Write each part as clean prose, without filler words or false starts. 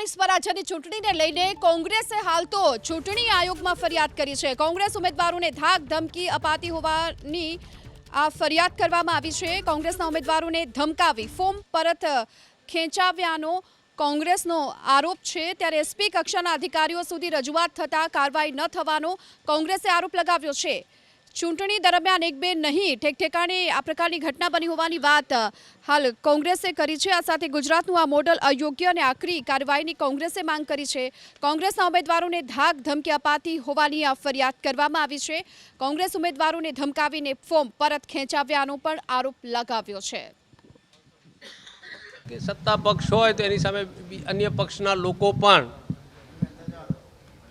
સ્થાનિક સ્વરાજ્યની ચૂંટણીને લઈને કોંગ્રેસે હાલ તો ચૂંટણી આયોગમાં ફરિયાદ કરી છે। કોંગ્રેસ ઉમેદવારોને ધાક ધમકી અપાતી હોવાની આ ફરિયાદ કરવામાં આવી છે। કોંગ્રેસના ઉમેદવારોને ધમકાવી ફોર્મ પરત ખેંચાવ્યાનો કોંગ્રેસનો આરોપ છે। ત્યારે એસપી કક્ષાના અધિકારીઓ સુધી રજૂઆત થતાં કાર્યવાહી ન થવાનો કોંગ્રેસે આરોપ લગાવ્યો છે। ચૂંટણી દરમિયાન એક બે નહીં ઠેકઠેકાણે આ પ્રકારની ઘટના બની હોવાની વાત હાલ કોંગ્રેસે કરી છે। આ સાથે ગુજરાતનું આ મોડલ અયોગ્ય અને આકરી કાર્યવાહીની કોંગ્રેસે માંગ કરી છે। કોંગ્રેસના ઉમેદવારોને ધાક ધમકી અપાતી હોવાની આ ફરિયાદ કરવામાં આવી છે। કોંગ્રેસ ઉમેદવારોને ધમકાવીને ફોર્મ પરત ખેંચાવ્યાનો પણ આરોપ લગાવ્યો છે। કે સત્તા પક્ષ હોય તો એની સામે અન્ય પક્ષના લોકો પણ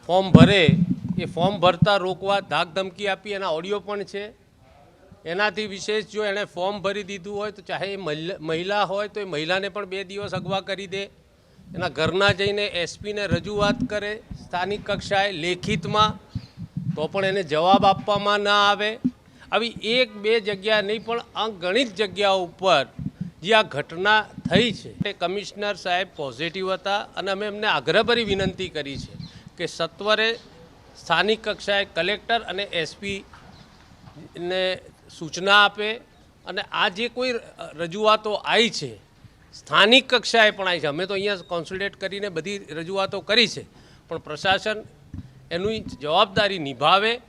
ફોર્મ ભરે એ ફોર્મ ભરતા રોકવા ધાક ધમકી આપી એના ઓડિયો પણ છે। એનાથી વિશેષ જો એણે ફોર્મ ભરી દીધું હોય તો ચાહે મહિલા હોય તો એ મહિલાને પણ 2 દિવસ અગવા કરી દે, એના ઘરના જઈને એસપીને રજૂઆત કરે સ્થાનિક કક્ષાએ લેખિતમાં, તો પણ એને જવાબ આપવામાં ના આવે। આવી 1-2 જગ્યા નહીં પણ અગણિત જગ્યાઓ ઉપર જે આ ઘટના થઈ છે એ કમિશનર સાહેબ પોઝિટિવ હતા અને અમે એમને આગ્રહભરી વિનંતી કરી છે કે સત્વરે સ્થાનિક કક્ષાએ કલેક્ટર અને એસપીને સૂચના આપે અને આ જે કોઈ રજૂઆતો આવી છે સ્થાનિક કક્ષાએ પણ આવી છે, અમે તો અહીંયા કોન્સોલિડેટ કરીને બધી રજૂઆતો કરી છે, પણ પ્રશાસન એની જવાબદારી નિભાવે